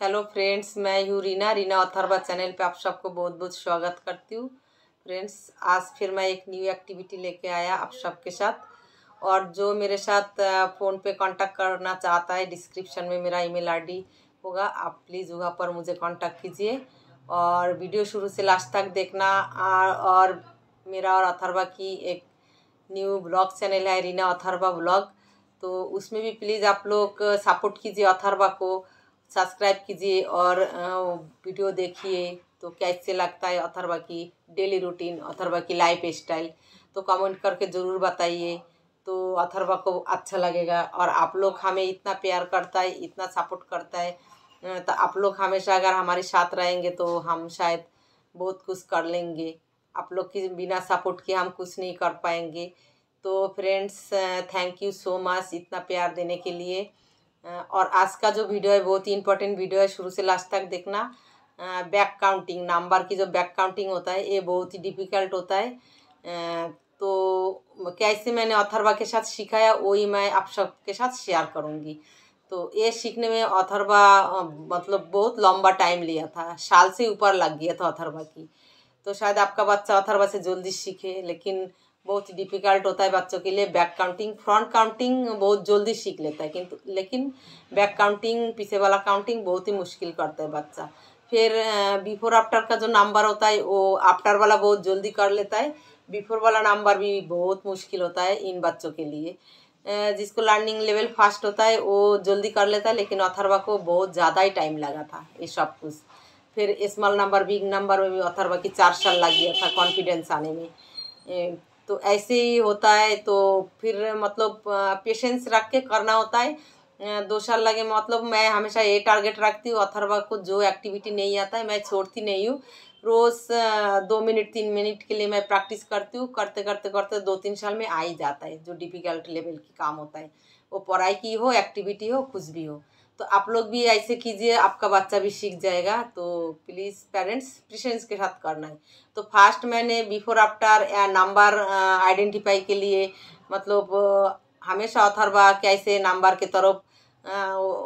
Hello friends, मैं हूँ Reena Reena Atharva channel पे आप सबको बहुत बहुत स्वागत करती हूँ। फ्रेंड्स, आज फिर मैं एक न्यू एक्टिविटी लेके आया आप सबके साथ। और जो मेरे साथ फ़ोन पे कांटेक्ट करना चाहता है, डिस्क्रिप्शन में मेरा ईमेल आईडी होगा, आप प्लीज़ वहाँ पर मुझे कांटेक्ट कीजिए। और वीडियो शुरू से लास्ट तक देखना। और मेरा और अथर्वा की एक न्यू ब्लॉग चैनल है रीना अथर्वा ब्लॉग, तो उसमें भी प्लीज़ आप लोग सपोर्ट कीजिए, अथर्वा को सब्सक्राइब कीजिए और वीडियो देखिए। तो कैसे लगता है अथर्वा की डेली रूटीन, अथर्वा की लाइफ स्टाइल, तो कमेंट करके ज़रूर बताइए। तो अथर्वा को अच्छा लगेगा। और आप लोग हमें इतना प्यार करता है, इतना सपोर्ट करता है, तो आप लोग हमेशा अगर हमारे साथ रहेंगे तो हम शायद बहुत कुछ कर लेंगे। आप लोग की बिना सपोर्ट के हम कुछ नहीं कर पाएंगे। तो friends, thank you so much इतना प्यार देने के लिए। और आज का जो वीडियो है बहुत ही इंपॉर्टेंट वीडियो है, शुरू से लास्ट तक देखना। बैक काउंटिंग, नंबर की जो बैक काउंटिंग होता है ये बहुत ही डिफ़िकल्ट होता है। तो कैसे मैंने अथर्वा के साथ सीखा है वही मैं आप सबके साथ शेयर करूँगी। तो ये सीखने में अथर्वा मतलब बहुत लंबा टाइम लिया था, साल से ऊपर लग गया था अथर्वा की। तो शायद आपका बच्चा अथर्वा से जल्दी सीखे, लेकिन बहुत डिफ़िकल्ट होता है बच्चों के लिए बैक काउंटिंग। फ्रंट काउंटिंग बहुत जल्दी सीख लेता है, किंतु लेकिन बैक काउंटिंग, पीछे वाला काउंटिंग बहुत ही मुश्किल करता है बच्चा। फिर बिफोर आफ्टर का जो नंबर होता है वो आफ्टर वाला बहुत जल्दी कर लेता है, बिफोर वाला नंबर भी बहुत मुश्किल होता है इन बच्चों के लिए। जिसको लर्निंग लेवल फास्ट होता है वो जल्दी कर लेता है, लेकिन अथर्वा को बहुत ज़्यादा ही टाइम लगा था ये सब कुछ। फिर स्मॉल नंबर बिग नंबर में भी अथर्वा की 4 साल लग गया था कॉन्फिडेंस आने में। तो ऐसे ही होता है। तो फिर मतलब पेशेंस रख के करना होता है। 2 साल लगे, मतलब मैं हमेशा ये टारगेट रखती हूँ अथर्वा को जो एक्टिविटी नहीं आता है मैं छोड़ती नहीं हूँ। रोज़ 2 मिनट 3 मिनट के लिए मैं प्रैक्टिस करती हूँ। करते करते करते 2-3 साल में आ ही जाता है जो डिफ़िकल्ट लेवल की काम होता है, वो पढ़ाई की हो, एक्टिविटी हो, कुछ भी हो। तो आप लोग भी ऐसे कीजिए, आपका बच्चा भी सीख जाएगा। तो प्लीज़ पेरेंट्स पेशेंस के साथ करना है। तो फर्स्ट मैंने बिफोर आफ्टर या नंबर आइडेंटिफाई के लिए मतलब हमेशा अथर्वा कैसे नंबर की तरफ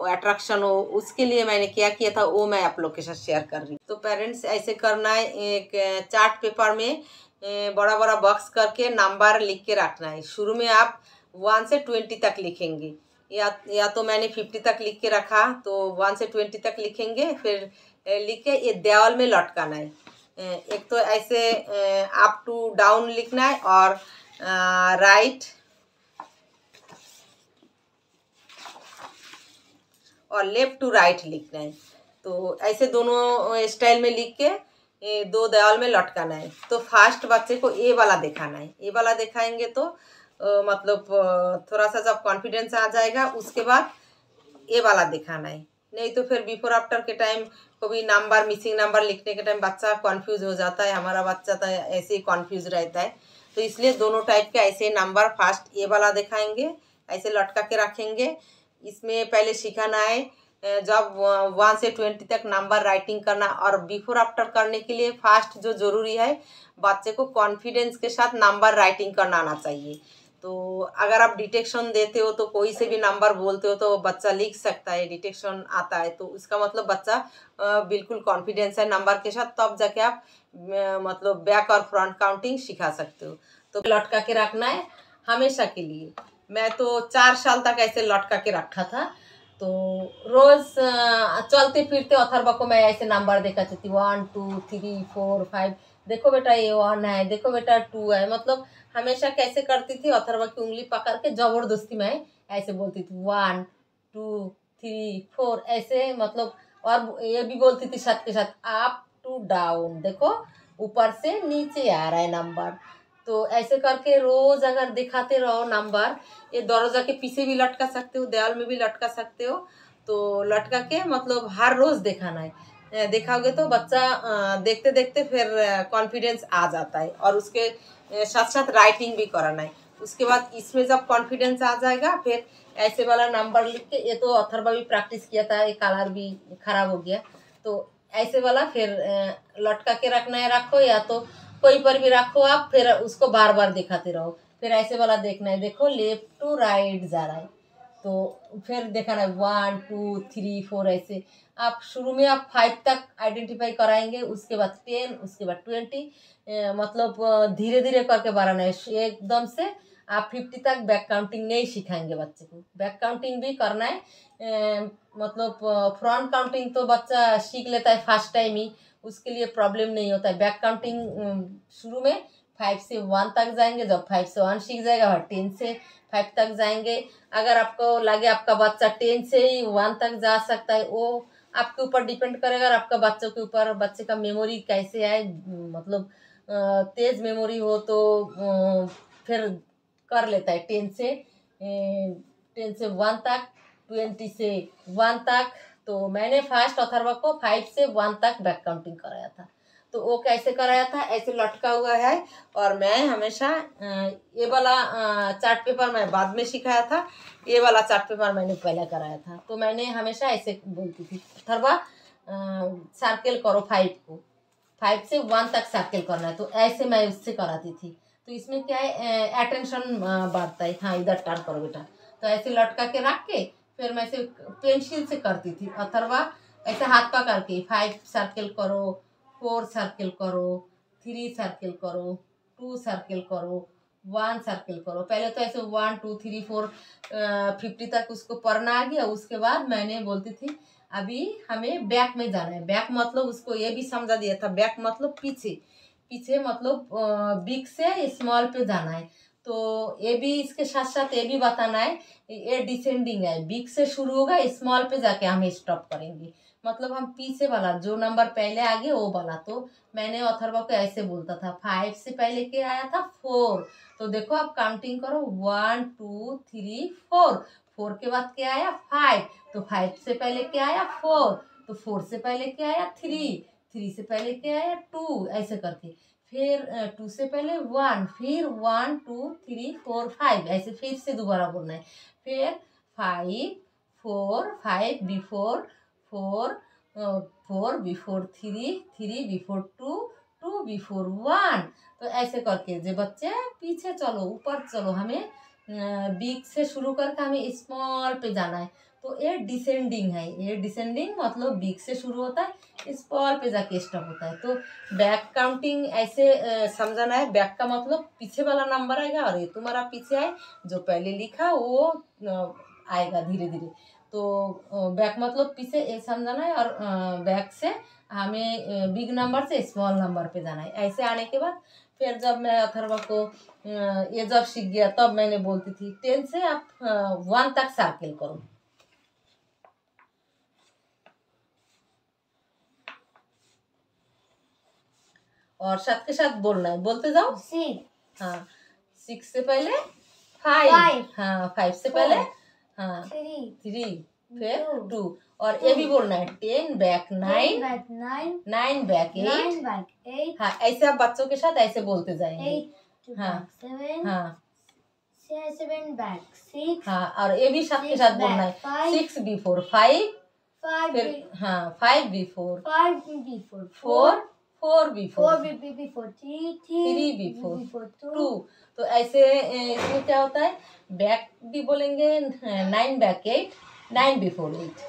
अट्रैक्शन हो, उसके लिए मैंने क्या किया था वो मैं आप लोग के साथ शेयर कर रही हूँ। तो पेरेंट्स ऐसे करना है, एक चार्ट पेपर में बड़ा बड़ा बॉक्स करके नंबर लिख के रखना है। शुरू में आप 1 से 20 तक लिखेंगे, या तो मैंने 50 तक लिख के रखा, तो 1 से 20 तक लिखेंगे। फिर लिख के ये देवाल में लटकाना है। एक तो ऐसे अप टू डाउन लिखना है और राइट और लेफ्ट टू राइट लिखना है। तो ऐसे दोनों स्टाइल में लिख के ये 2 देवाल में लटकाना है। तो फर्स्ट बच्चे को ए वाला दिखाना है। ए वाला दिखाएंगे तो मतलब थोड़ा सा जब कॉन्फिडेंस आ जाएगा उसके बाद ए वाला दिखाना है। नहीं तो फिर बिफोर आफ्टर के टाइम कभी नंबर मिसिंग नंबर लिखने के टाइम बच्चा कॉन्फ्यूज हो जाता है, हमारा बच्चा तो ऐसे ही कॉन्फ्यूज रहता है। तो इसलिए दोनों टाइप के ऐसे नंबर फर्स्ट ए वाला दिखाएंगे, ऐसे लटका के रखेंगे। इसमें पहले सिखाना है जब 1 से 20 तक नंबर राइटिंग करना। और बिफोर आफ्टर करने के लिए फास्ट जो ज़रूरी है, बच्चे को कॉन्फिडेंस के साथ नंबर राइटिंग करना आना चाहिए। तो अगर आप डिटेक्शन देते हो तो कोई से भी नंबर बोलते हो तो बच्चा लिख सकता है, डिटेक्शन आता है तो उसका मतलब बच्चा बिल्कुल कॉन्फिडेंस है नंबर के साथ, तब जाके आप मतलब बैक और फ्रंट काउंटिंग सिखा सकते हो। तो लटका के रखना है हमेशा के लिए। मैं तो 4 साल तक ऐसे लटका के रखा था। तो रोज़ चलते फिरते अथर्वा को मैं ऐसे नंबर दिखाती थी, 1 2 3 4 5। देखो बेटा ये 1 है, देखो बेटा 2 है। मतलब हमेशा कैसे करती थी, अथर्वा की उंगली पकड़ के जबरदस्ती मैं ऐसे बोलती थी 1 2 3 4 ऐसे। मतलब और ये भी बोलती थी साथ के साथ अप टू डाउन, देखो ऊपर से नीचे आ रहा है नंबर। तो ऐसे करके रोज अगर दिखाते रहो नंबर, ये दरवाजा के पीछे भी लटका सकते हो, दीवार में भी लटका सकते हो। तो लटका के मतलब हर रोज दिखाना है। दिखाओगे तो बच्चा देखते देखते फिर कॉन्फिडेंस आ जाता है। और उसके साथ साथ राइटिंग भी कराना है। उसके बाद इसमें जब कॉन्फिडेंस आ जाएगा फिर ऐसे वाला नंबर लिख के, ये तो अथर्वा भी प्रैक्टिस किया था, ये कलर भी खराब हो गया। तो ऐसे वाला फिर लटका के रखना है, रखो या तो कोई पर भी रखो आप, फिर उसको बार बार दिखाते रहो। फिर ऐसे वाला देखना है, देखो लेफ्ट टू राइट जा रहा है। तो फिर देखना है 1 2 3 4 ऐसे। आप शुरू में आप 5 तक आइडेंटिफाई कराएंगे, उसके बाद 10, उसके बाद 20, मतलब धीरे धीरे करके बढ़ाना है। एकदम से आप 50 तक बैक काउंटिंग नहीं सिखाएंगे बच्चे को। बैक काउंटिंग भी करना है, मतलब फ्रंट काउंटिंग तो बच्चा सीख लेता है फर्स्ट टाइम ही, उसके लिए प्रॉब्लम नहीं होता है। बैक काउंटिंग शुरू में 5 से 1 तक जाएंगे, जब 5 से 1 सीख जाएगा और 10 से 5 तक जाएंगे। अगर आपको लगे आपका बच्चा 10 से ही 1 तक जा सकता है, वो आपके ऊपर डिपेंड करेगा, और आपका बच्चों के ऊपर, बच्चे का मेमोरी कैसे है। मतलब तेज मेमोरी हो तो फिर कर लेता है 10 से 1 तक, 20 से 1 तक। तो मैंने फर्स्ट अथर्वा को 5 से 1 तक बैक काउंटिंग कराया था। तो वो कैसे कराया था, ऐसे लटका हुआ है, और मैं हमेशा ये वाला चार्ट पेपर मैं बाद में सिखाया था, ये वाला चार्ट पेपर मैंने पहले कराया था। तो मैंने हमेशा ऐसे बोलती थी, अथर्वा सर्कल करो 5 को, 5 से 1 तक सर्कल करना है। तो ऐसे मैं उससे कराती थी। तो इसमें क्या है, अटेंशन बढ़ता है। हाँ, इधर टर्न करो बेटा। तो ऐसे लटका के रख के फिर मैं ऐसे पेंसिल से करती थी। अथर्वा ऐसे हाथ पकड़ के 5 सर्कल करो, 4 सर्कल करो, 3 सर्कल करो, 2 सर्कल करो, 1 सर्कल करो। पहले तो ऐसे 1 2 3 4 50 तक उसको पढ़ना आ गया। उसके बाद मैंने बोलती थी अभी हमें बैक में जाना है। बैक मतलब उसको ये भी समझा दिया था, बैक मतलब पीछे, पीछे मतलब बिग से स्मॉल पे जाना है। तो ये भी इसके साथ साथ ये भी बताना है, ये डिसेंडिंग है, बिग से शुरू होगा, स्मॉल पे जाके हम स्टॉप करेंगे। मतलब हम पीछे वाला जो नंबर पहले आगे वो वाला। तो मैंने अथर्वा को ऐसे बोलता था, 5 से पहले क्या आया था, 4। तो देखो आप काउंटिंग करो, 1 2 3 4। 4 के बाद क्या आया, 5। तो 5 से पहले क्या आया, 4। तो 4 से पहले क्या आया, 3। 3 से पहले क्या आया, 2। ऐसे करके फिर 2 से पहले 1, फिर 1 2 3 4 5, ऐसे फिर से दोबारा बोलना है। फिर 5 4 5 बिफोर 4, 4 बिफोर 3, 3 बिफोर 2, 2 बिफोर 1। तो ऐसे करके जो बच्चे पीछे चलो ऊपर चलो, हमें बिग से शुरू करके हमें स्मॉल पे जाना है। तो ये डिसेंडिंग है, ये डिसेंडिंग मतलब बिग से शुरू होता है, स्मॉल पे जाके स्टॉप होता है। तो बैक काउंटिंग ऐसे समझना है, बैक का मतलब पीछे वाला नंबर आएगा, और ये तुम्हारा पीछे है, जो पहले लिखा वो आएगा धीरे धीरे। तो बैक मतलब पीछे ये समझना है, और बैक से हमें बिग नंबर से स्मॉल नंबर पे जाना है। ऐसे आने के बाद फिर जब मैं अथर्वा को ये जब सीख गया, तब मैंने बोलती थी 10 से आप 1 तक सर्कल करो। और साथ के साथ बोलना है, बोलते जाओ। 6, हाँ, 6 से पहले 5, हाँ 5 से पहले हाँ 3, फिर 2। और ये भी बोलना है 10 बैक 9, 9 बैक 8। हाँ, ऐसे आप बच्चों के साथ ऐसे बोलते जाएंगे। हाँ 7, हाँ 7 बैक 6। हाँ, और ये भी साथ के साथ बोलना है, 6 बिफोर 5, फिर हाँ 5 बिफोर 4, 4 बिफोर 3 बिफोर 2। तो ऐसे इसमें क्या होता है, बैक भी बोलेंगे 9 बैक 8, 9 बिफोर 8,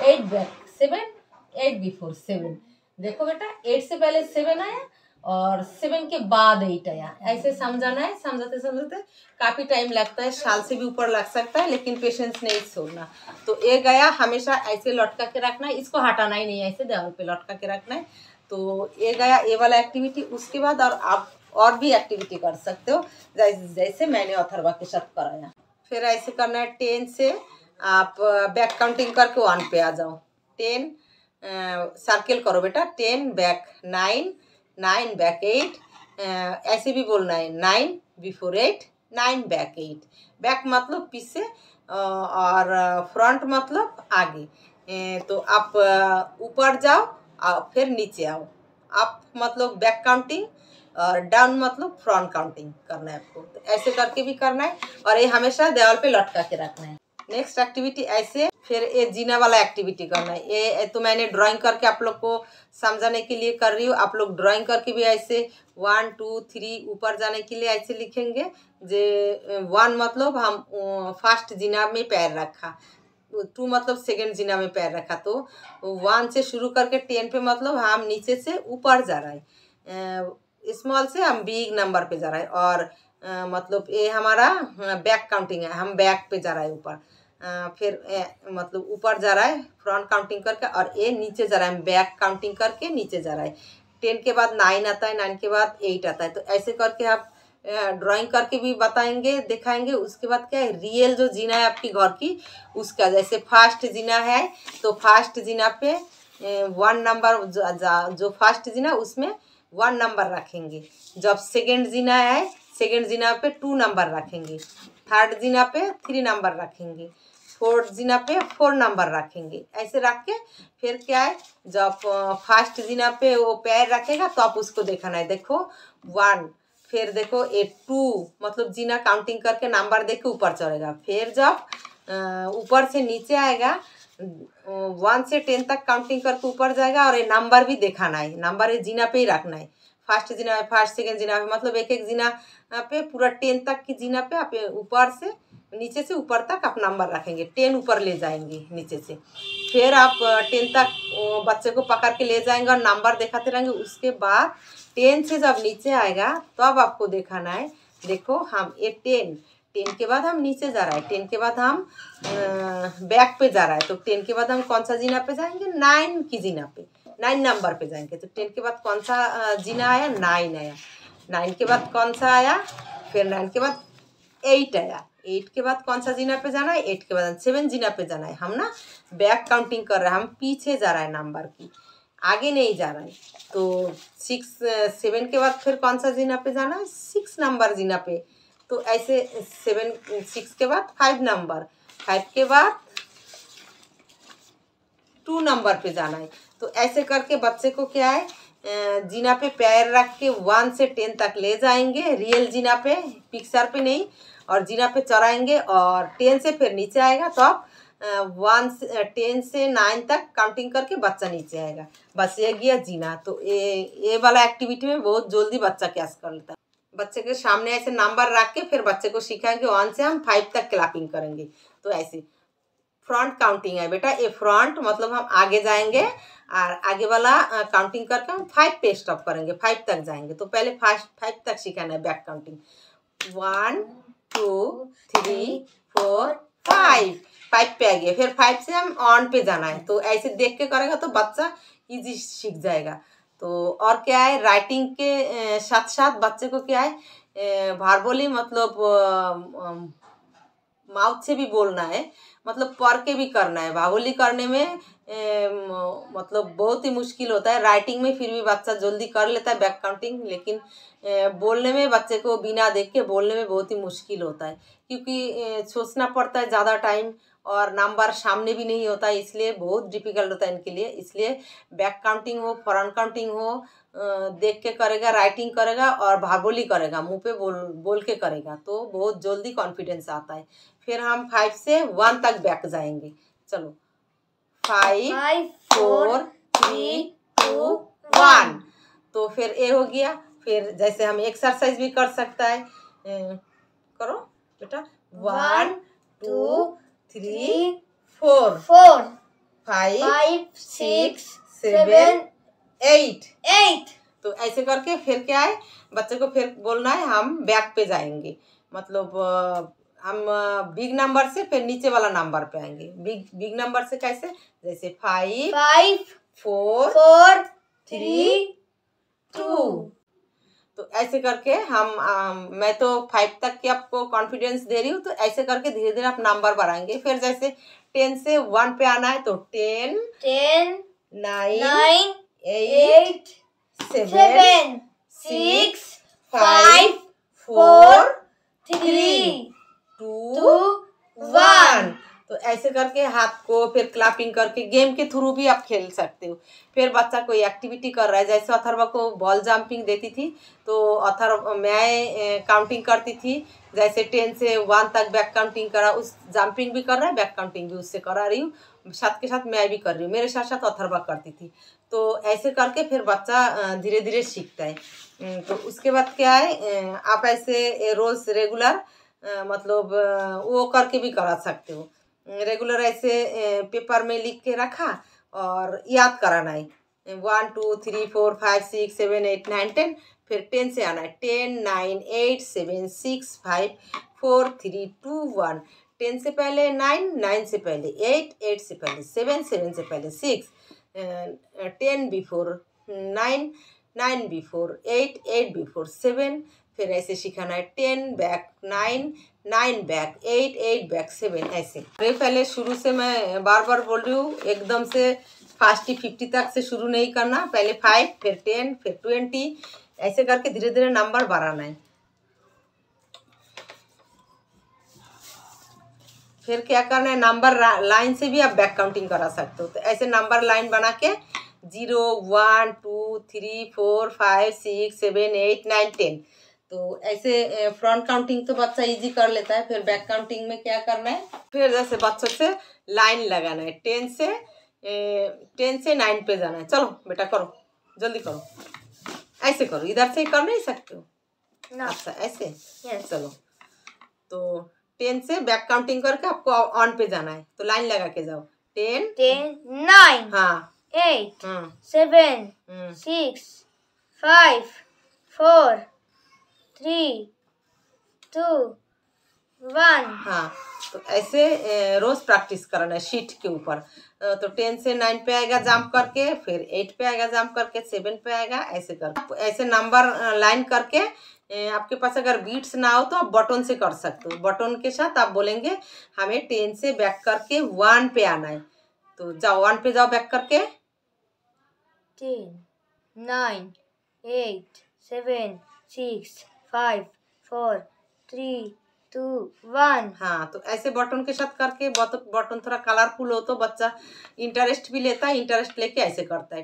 8 बैक 7, 8 बिफोर 7। देखो बेटा, 8 से पहले 7 आया और 7 के बाद 8 आया। ऐसे समझाना है। समझाते समझाते काफ़ी टाइम लगता है, साल से भी ऊपर लग सकता है, लेकिन पेशेंस नहीं छोड़ना। तो ये गया, हमेशा ऐसे लटका के रखना है, इसको हटाना ही नहीं है, ऐसे दीवार पे लटका के रखना है। तो ये गया ये वाला एक्टिविटी। उसके बाद और आप और भी एक्टिविटी कर सकते हो, जैसे मैंने अथर्वा के साथ कराया। फिर ऐसे करना है, 10 से आप बैक काउंटिंग करके 1 पे आ जाओ। 10 सर्कल करो बेटा, 10 बैक 9, 9 बैक 8। ऐसे भी बोलना है, 9 बिफोर 8, 9 बैक 8। बैक मतलब पीछे और फ्रंट मतलब आगे। तो आप ऊपर जाओ और फिर नीचे आओ। अप मतलब बैक काउंटिंग, और डाउन मतलब फ्रंट काउंटिंग करना है आपको। तो ऐसे करके भी करना है, और ये हमेशा दीवार पे लटका के रखना है। नेक्स्ट एक्टिविटी ऐसे फिर ये जीना वाला एक्टिविटी करना है। ये तो मैंने ड्राइंग करके आप लोग को समझाने के लिए कर रही हूँ। आप लोग ड्राइंग करके भी ऐसे 1 2 3 ऊपर जाने के लिए ऐसे लिखेंगे। जे 1 मतलब हम फर्स्ट जीना में पैर रखा, 2 मतलब सेकंड जीना में पैर रखा, तो 1 से शुरू करके 10 पे मतलब हम नीचे से ऊपर जा रहा है, स्मॉल से हम बिग नंबर पे जा रहा है। और मतलब ये हमारा बैक काउंटिंग है, हम बैक पे जा रहा है ऊपर। फिर मतलब ऊपर जा रहा है फ्रंट काउंटिंग करके, और ये नीचे जा रहा है बैक काउंटिंग करके नीचे जा रहा है। 10 के बाद 9 आता है, 9 के बाद 8 आता है। तो ऐसे करके आप ड्राइंग करके भी बताएंगे, दिखाएंगे। उसके बाद क्या है, रियल जो जीना है आपकी घर की उसका, जैसे फर्स्ट जीना है तो फर्स्ट जीना पे 1 नंबर, जो फर्स्ट जीना उसमें 1 नंबर रखेंगे। जब सेकेंड जीना है सेकेंड जीना पे 2 नंबर रखेंगे, थर्ड जीना पे 3 नंबर रखेंगे, फोर्थ जीना पे 4 नंबर रखेंगे। ऐसे रख के फिर क्या है, जब फर्स्ट जीना पे वो पैर रखेगा तो आप उसको देखना है। देखो 1, फिर देखो ये 2 मतलब जीना काउंटिंग करके नंबर देख के ऊपर चढ़ेगा। फिर जब ऊपर से नीचे आएगा 1 से 10 तक काउंटिंग करके ऊपर जाएगा, और ये नंबर भी दिखाना है। नंबर ये जीना पे ही रखना है, फर्स्ट जीना पे, फर्स्ट सेकेंड जीना पे, मतलब एक एक जीना पे पूरा 10 तक की जीना पे आप ऊपर से नीचे से ऊपर तक आप नंबर रखेंगे। 10 ऊपर ले जाएंगे नीचे से, फिर आप 10 तक बच्चे को पकड़ के ले जाएंगे और नंबर दिखाते रहेंगे। उसके बाद 10 से जब नीचे आएगा तो अब आपको दिखाना है। देखो हम ये 10 के बाद हम नीचे जा रहा है, 10 के बाद हम बैक पे जा रहा है। तो 10 के बाद हम कौन सा जीना पे जाएंगे, 9 की जीना पे, 9 नंबर पे जाएंगे। तो 10 के बाद कौन सा जीना आया, 9 आया। 9 के बाद कौन सा आया, फिर 9 के बाद 8 आया। 8 के बाद कौन सा जीना पे जाना है, 8 के बाद 7 जीना पे जाना है। हम ना बैक काउंटिंग कर रहे हैं, हम पीछे जा रहा है नंबर की, आगे नहीं जा रहा है। तो 7 के बाद फिर कौन सा जीना पे जाना है, 6 नंबर जीना पे। तो ऐसे 6 के बाद 5 नंबर, 5 के बाद 2 नंबर पे जाना है। तो ऐसे करके बच्चे को क्या है, जीना पे पैर रख के 1 से 10 तक ले जाएंगे, रियल जीना पे, पिक्चर पे नहीं, और जीना पे चढ़ाएंगे। और 10 से फिर नीचे आएगा तो आप 10 से 9 तक काउंटिंग करके बच्चा नीचे आएगा। बस ये गया जीना। तो ये वाला एक्टिविटी में बहुत जल्दी बच्चा कैच कर लेता है। बच्चे के सामने ऐसे नंबर रख के फिर बच्चे को सिखाएंगे 1 से हम 5 तक क्लैपिंग करेंगे। तो ऐसे फ्रंट काउंटिंग है बेटा, ये फ्रंट मतलब हम आगे जाएंगे, और आगे वाला काउंटिंग करके हम 5 पे स्टॉप करेंगे, 5 तक जाएंगे। तो पहले 5 तक सिखाना है बैक काउंटिंग, 1 2 3 4 5, 5 पे आ गया। फिर 5 से हम ऑन पे जाना है। तो ऐसे देख के करेगा तो बच्चा इजी सीख जाएगा। तो और क्या है, राइटिंग के साथ साथ बच्चे को क्या है, वर्बली मतलब माउथ से भी बोलना है, मतलब पढ़ के भी करना है। बाहुली करने में मतलब बहुत ही मुश्किल होता है, राइटिंग में फिर भी बच्चा जल्दी कर लेता है बैक काउंटिंग, लेकिन बोलने में बच्चे को बिना देख के बोलने में बहुत ही मुश्किल होता है, क्योंकि सोचना पड़ता है ज़्यादा टाइम, और नंबर सामने भी नहीं होता है, इसलिए बहुत डिफिकल्ट होता है इनके लिए। इसलिए बैक काउंटिंग हो, फ्रंट काउंटिंग हो, देख के करेगा, राइटिंग करेगा और भाबोली करेगा, मुंह पे बोल के करेगा, तो बहुत जल्दी कॉन्फिडेंस आता है। फिर हम 5 से 1 तक बैक जाएंगे। चलो 5 4 3 2 1। तो फिर ये हो गया। फिर जैसे हम एक्सरसाइज भी कर सकता है, करो बेटा, 1 2 3 4 5 6 7 8। तो ऐसे करके फिर क्या है, बच्चे को फिर बोलना है हम बैक पे जाएंगे, मतलब हम बिग नंबर से फिर नीचे वाला नंबर पे आएंगे। बिग नंबर से कैसे, जैसे 5 4 3 2। तो ऐसे करके हम मैं तो 5 तक की आपको कॉन्फिडेंस दे रही हूँ। तो ऐसे करके धीरे धीरे आप नंबर बढ़ाएंगे। फिर जैसे 10 से 1 पे आना है तो 10 9 8 7 6 5 4 3 2 1। तो तो ऐसे करके हाथ को फिर क्लैपिंग करके गेम के थ्रू भी आप खेल सकते हो। फिर बच्चा कोई एक्टिविटी कर रहा है, जैसे अथर्वा को बॉल जंपिंग देती थी तो मैं काउंटिंग करती थी, जैसे 10 से 1 तक बैक काउंटिंग करा, उस जंपिंग भी कर रहा है, बैक काउंटिंग भी उससे करा रही हूँ, साथ के साथ मैं भी कर रही हूँ, मेरे साथ साथ अथर्वा करती थी। तो ऐसे करके फिर बच्चा धीरे धीरे सीखता है। तो उसके बाद क्या है, आप ऐसे रोज़ रेगुलर मतलब वो करके भी करा सकते हो। रेगुलर ऐसे पेपर में लिख के रखा और याद कराना है, 1 2 3 4 5 6 7 8 9 10, फिर 10 से आना है, 10 9 8 7 6 5 4 3 2 1। 10 से पहले 9, 9 से पहले 8, 8 से पहले 7, 7 से पहले 6, 10 बिफोर 9, 9 बिफोर 8, 8 बिफोर 7। फिर ऐसे सिखाना है, 10 बैक 9, 9 बैक 8, 8 बैक 7, ऐसे। अरे पहले शुरू से मैं बार बार बोल रही हूँ, एकदम से फास्ट 50 तक से शुरू नहीं करना, पहले 5 फिर 10 फिर 20, ऐसे करके धीरे धीरे नंबर बढ़ाना है। फिर क्या करना है, नंबर लाइन से भी आप बैक काउंटिंग करा सकते हो। तो ऐसे नंबर लाइन बना के 0 1 2 3 4 5 6 7 8 9 10। तो ऐसे फ्रंट काउंटिंग तो बच्चा इजी कर लेता है। फिर बैक काउंटिंग में क्या करना है, फिर जैसे बच्चों से लाइन लगाना है, 10 से 9 पे जाना है। चलो बेटा करो, जल्दी करो, ऐसे करो, इधर से कर नहीं सकते हो No. अच्छा ऐसे Yes. चलो। तो 10 से बैक काउंटिंग करके आपको ऑन पे जाना है, तो लाइन लगा के जाओ, 10 10 9 हाँ 8 7 6 5 4 3 2 1। हाँ। तो ऐसे रोज प्रैक्टिस करना है शीट के ऊपर। तो 10 से 9 पे आएगा जंप करके, फिर 8 पे आएगा जंप करके, 7 पे आएगा, ऐसे कर आप ऐसे नंबर लाइन करके। आपके पास अगर बीट्स ना हो तो आप बटन से कर सकते हो, बटन के साथ आप बोलेंगे हमें 10 से बैक करके 1 पे आना है, तो जाओ 1 पे जाओ बैक करके, 10 9 8 7 6 5 4 3 2 1। हाँ। तो ऐसे बटन के साथ करके, बटन थोड़ा कलरफुल हो तो बच्चा इंटरेस्ट भी लेता है, इंटरेस्ट लेके ऐसे करता है।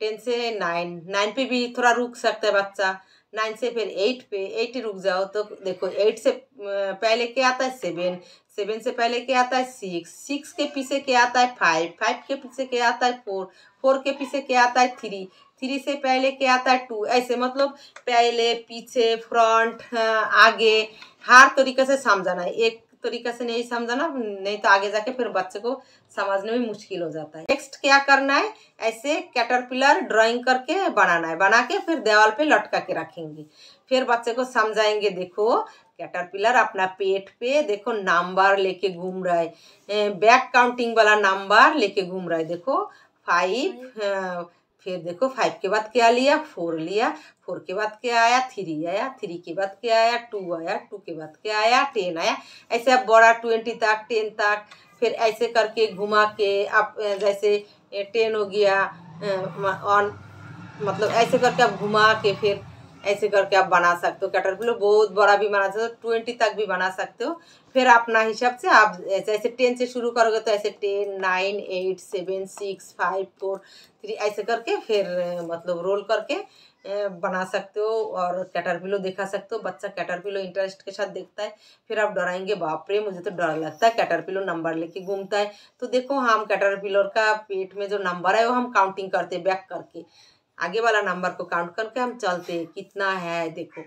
10 से 9, 9 पे भी थोड़ा रुक सकता है बच्चा, 9 से फिर 8 पे, 8 रुक जाओ तो देखो 8 से पहले क्या आता है 7, 7 से पहले क्या आता है 6, 6 के पीछे क्या आता है 5, 5 के पीछे क्या आता है 4, 4 के पीछे क्या आता है 3, 3 से पहले क्या आता है 2, ऐसे मतलब पहले पीछे फ्रंट आगे हर तरीके से समझाना है, एक तरीके से नहीं समझाना, नहीं तो आगे जाके फिर बच्चे को समझने में मुश्किल हो जाता है। नेक्स्ट क्या करना है, ऐसे कैटरपिलर ड्राइंग करके बनाना है, बना के फिर दीवार पे लटका के रखेंगे। फिर बच्चे को समझाएंगे, देखो कैटरपिलर अपना पेट पे देखो नंबर लेके घूम रहा है, बैक काउंटिंग वाला नंबर लेके घूम रहा है, देखो 5, फिर देखो 5 के बाद क्या लिया 4 लिया, 4 के बाद क्या आया 3 आया, 3 के बाद क्या आया 2 आया, 2 के बाद क्या आया 10 आया, ऐसे आप बड़ा 20 तक 10 तक, फिर ऐसे करके घुमा के आप जैसे 10 हो गया ऑन, मतलब ऐसे करके आप घुमा के फिर ऐसे करके आप बना सकते हो। कैटरपिलर बहुत बड़ा भी बना सकते हो, 20 तक भी बना सकते हो। फिर अपना हिसाब से आप जैसे 10 से शुरू करोगे तो ऐसे 10 9 8 7 6 5 4 3 ऐसे करके फिर मतलब रोल करके बना सकते हो और कैटरपिलर दिखा सकते हो। बच्चा कैटरपिलर इंटरेस्ट के साथ देखता है, फिर आप डराएंगे, बाप रे मुझे तो डर लगता है, कैटरपिलर नंबर लेके घूमता है। तो देखो हम कैटरपिलर का पेट में जो नंबर है वो हम काउंटिंग करते बैक करके, आगे वाला नंबर को काउंट करके हम चलते कितना है देखो।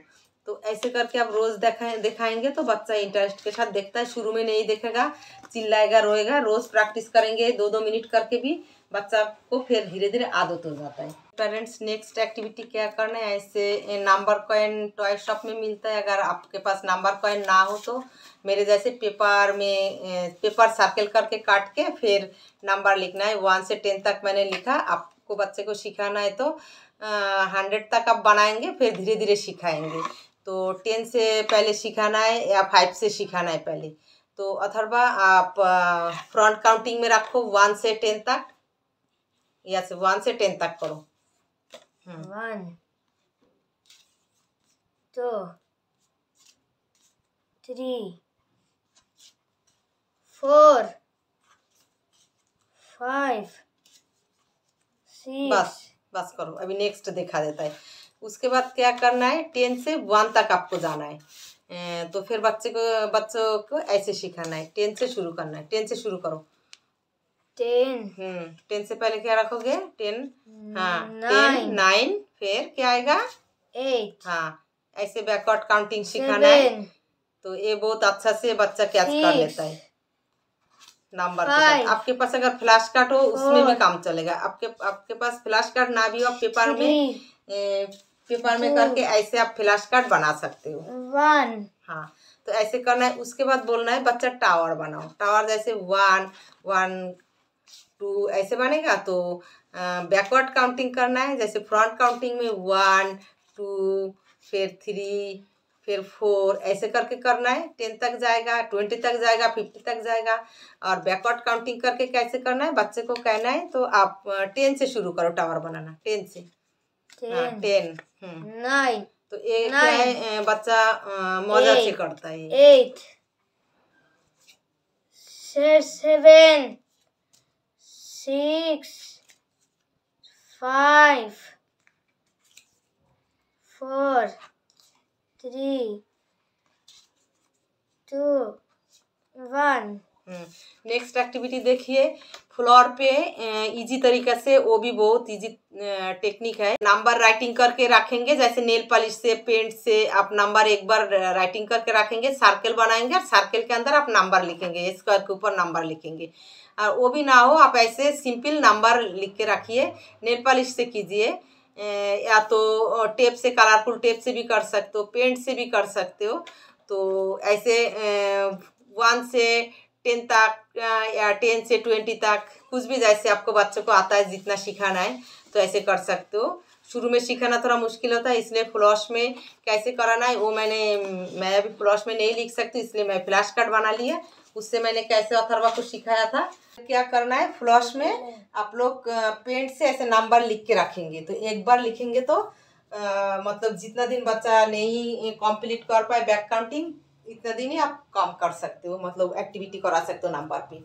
तो ऐसे करके आप रोज़ दिखाएंगे तो बच्चा इंटरेस्ट के साथ देखता है, शुरू में नहीं देखेगा, चिल्लाएगा रोएगा। रोज़ प्रैक्टिस करेंगे 2-2 मिनट करके भी बच्चा को फिर धीरे धीरे आदत हो जाता है। पेरेंट्स नेक्स्ट एक्टिविटी क्या करना है, ऐसे नंबर कॉइन टॉय शॉप में मिलता है, अगर आपके पास नंबर कॉइन ना हो तो मेरे जैसे पेपर में पेपर सर्कल करके काट के फिर नंबर लिखना है। 1 से 10 तक मैंने लिखा, आपको बच्चे को सिखाना है तो 100 तक आप बनाएंगे, फिर धीरे धीरे सिखाएंगे। तो 10 से पहले सिखाना है या 5 से सिखाना है पहले। तो अथर्वा आप फ्रंट काउंटिंग में रखो 1 से 10 तक, या से 1 से 10 तक करो। 1 2 3 4 5 6 बस करो, अभी नेक्स्ट दिखा देता है। उसके बाद क्या करना है, 10 से 1 तक आपको जाना है। तो फिर बच्चों को ऐसे सिखाना है, 10 से शुरू करना है। 10 से शुरू करो। 10 10 से पहले क्या रखोगे? 10, हाँ 10, 9 9, फिर क्या आएगा? 8 हाँ, ऐसे बैकवर्ड काउंटिंग सिखाना है। 7 तो ये बहुत अच्छा से बच्चा कैच कर लेता है नंबर के साथ। आपके पास अगर फ्लैश कार्ड हो उसमें भी काम चलेगा। आपके पास फ्लैश कार्ड ना भी हो, पेपर में करके ऐसे आप फ्लैश कार्ड बना सकते हो। 1 हाँ, तो ऐसे करना है। उसके बाद बोलना है बच्चा टावर बनाओ। टावर जैसे 1 1 2 ऐसे बनेगा। तो बैकवर्ड काउंटिंग करना है। जैसे फ्रंट काउंटिंग में 1 2 फिर 3 फिर 4 ऐसे करके करना है। 10 तक जाएगा, 20 तक जाएगा, 50 तक जाएगा। और बैकवर्ड काउंटिंग करके कैसे करना है बच्चे को कहना है। तो आप 10 से शुरू करो टावर बनाना। 10 से, हाँ 10 9 तो एक क्या है, बच्चा मजा से करता है। 8 7 6 5 4 3 2 1 नेक्स्ट एक्टिविटी देखिए। फ्लोर पे इजी तरीके से, वो भी बहुत इजी टेक्निक है। नंबर राइटिंग करके रखेंगे। जैसे नेल पॉलिश से, पेंट से आप नंबर एक बार राइटिंग करके रखेंगे, सर्कल बनाएंगे और सर्कल के अंदर आप नंबर लिखेंगे, स्क्वायर के ऊपर नंबर लिखेंगे। और वो भी ना हो, आप ऐसे सिंपल नंबर लिख के रखिए। नेल पॉलिश से कीजिए, या तो टेप से, कलरफुल टेप से भी कर सकते हो, पेंट से भी कर सकते हो। तो ऐसे 1 से 10 तक या 10 से 20 तक, कुछ भी जैसे आपको बच्चों को आता है, जितना सिखाना है तो ऐसे कर सकते हो। शुरू में सिखाना थोड़ा मुश्किल होता है, इसलिए फ्लॉश में कैसे कराना है वो मैं अभी फ्लॉश में नहीं लिख सकती, इसलिए मैं फ्लैश कार्ड बना लिया। उससे मैंने कैसे अथर्वा को सिखाया था। क्या करना है, फ्लॉश में आप लोग पेंट से ऐसे नंबर लिख के रखेंगे। तो एक बार लिखेंगे तो मतलब जितना दिन बच्चा नहीं कंप्लीट कर पाए बैक काउंटिंग, इतना दिन ही आप काम कर सकते हो, मतलब एक्टिविटी करा सकते हो नंबर पे।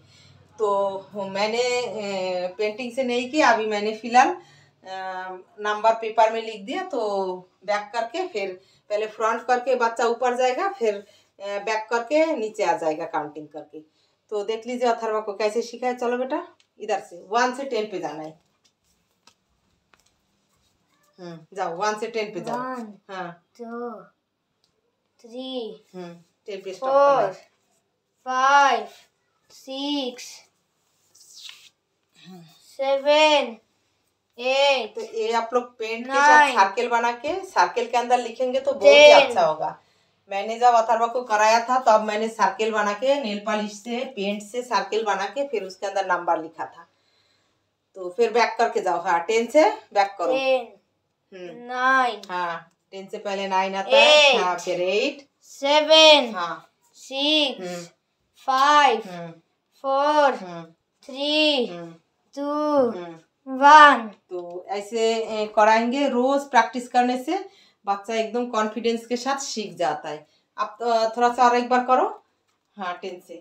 तो मैंने पेंटिंग से नहीं किया, अभी मैंने फिलहाल नंबर पेपर में लिख दिया। तो बैक करके फिर पहले फ्रंट करके बच्चा ऊपर जाएगा, फिर बैक करके नीचे आ जाएगा काउंटिंग करके। तो देख लीजिए अथर्वा को कैसे सिखाया। चलो बेटा, इधर से 1 से 10 पे जाना है। जाओ 1 से 10 पे जाओ। 1 हाँ 2 3 10 पे स्टॉप करना 4 5 6 7 8 तो ये आप लोग पेंट के साथ 9 सर्कल बना के सर्कल के अंदर लिखेंगे तो बहुत ही 10 अच्छा होगा। मैंने जब अथर्वा को कराया था तब मैंने सर्कल बना के नेल पॉलिश से, पेंट से सर्कल बना के फिर उसके अंदर नंबर लिखा था। तो फिर बैक करके जाओ। हाँ 10 से बैक करो। 9 हाँ 10 से पहले 9 आता है। हाँ फिर 8 7 हाँ 6 5 4 3 2 1 तो ऐसे कराएंगे। रोज प्रैक्टिस करने से बच्चा एकदम कॉन्फिडेंस के साथ सीख जाता है। आप थोड़ा सा और एक बार करो। हाँ 10 से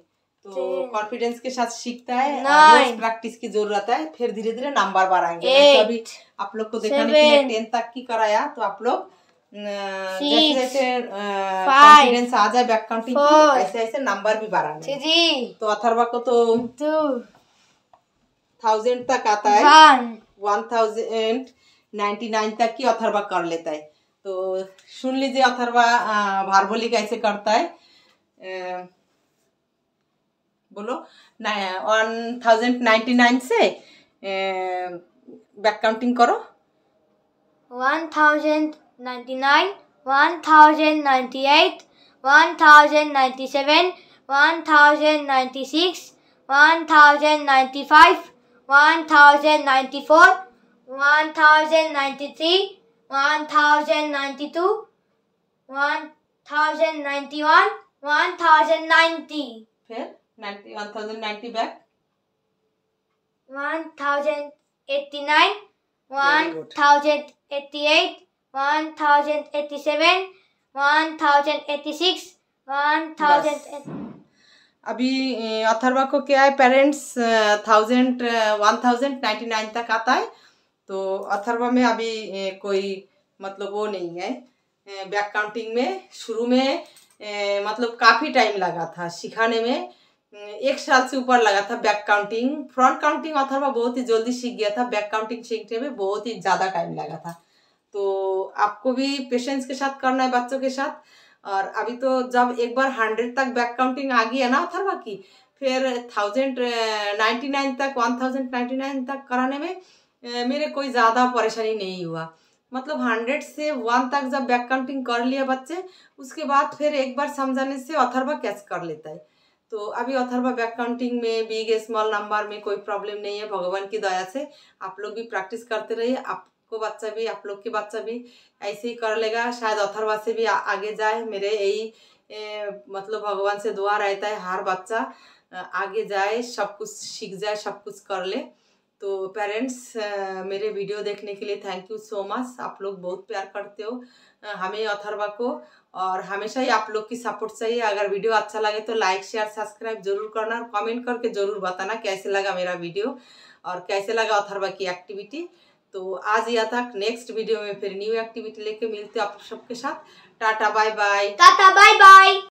तो कॉन्फिडेंस के साथ सीखता है। रोज प्रैक्टिस की जरूरत है, फिर धीरे धीरे नंबर बढ़ाएंगे। मैं तो अभी आप लोग को दिखाने के लिए 10 तक की कराया। तो आप लोग जैसे जैसे कॉन्फिडेंस आ जाए बैक काउंटिंग की, ऐसे ऐसे नंबर भी बढ़ाने। तो अथर्वा को तो 1000 तक आता है, 1099 तक की अथर्वा कर लेता है। तो सुन लीजिए अथर्वा भारबोली कैसे करता है। बोलो 1099 से बैक काउंटिंग करो। 1099 1098 1097 1096 1095 1094 1093 1092 1091 1090 फिर 1090 बैक 1089 1088 1087 1086 1000 अभी अथर्वा को क्या है, पेरेंट्स 1099 तक आता है। तो अथर्वा में अभी कोई मतलब वो नहीं है। बैक काउंटिंग में शुरू में मतलब काफ़ी टाइम लगा था सिखाने में, 1 साल से ऊपर लगा था back counting. Front counting Atharva बहुत ही जल्दी सीख गया था, बैक काउंटिंग सीखने में बहुत ही ज़्यादा टाइम लगा था। तो आपको भी पेशेंस के साथ करना है बच्चों के साथ। और अभी तो जब एक बार 100 तक बैक काउंटिंग आ गई है ना अथर्वा की, फिर 1099 तक 1099 तक कराने में मेरे कोई ज़्यादा परेशानी नहीं हुआ। मतलब 100 से 1 तक जब बैक काउंटिंग कर लिया बच्चे, उसके बाद फिर एक बार समझाने से अथर्वा कैच कर लेता है। तो अभी अथर्वा बैक काउंटिंग में बिग स्मॉल नंबर में कोई प्रॉब्लम नहीं है, भगवान की दया से। आप लोग भी प्रैक्टिस करते रहिए, आपको बच्चा भी, आप लोग के बच्चा भी ऐसे ही कर लेगा। शायद अथर्वा से भी आगे जाए, मेरे यही मतलब भगवान से दुआ रहता है हर बच्चा आगे जाए, सब कुछ सीख जाए, सब कुछ कर ले। तो पेरेंट्स, मेरे वीडियो देखने के लिए थैंक यू सो मच। आप लोग बहुत प्यार करते हो हमें, अथर्वा को, और हमेशा ही आप लोग की सपोर्ट चाहिए। अगर वीडियो अच्छा लगे तो लाइक शेयर सब्सक्राइब जरूर करना, और कमेंट करके ज़रूर बताना कैसे लगा मेरा वीडियो और कैसे लगा अथर्वा की एक्टिविटी। तो आज यहाँ तक, नेक्स्ट वीडियो में फिर न्यू एक्टिविटी लेके मिलते हैं आप सबके साथ। Tata bye bye. Tata bye bye.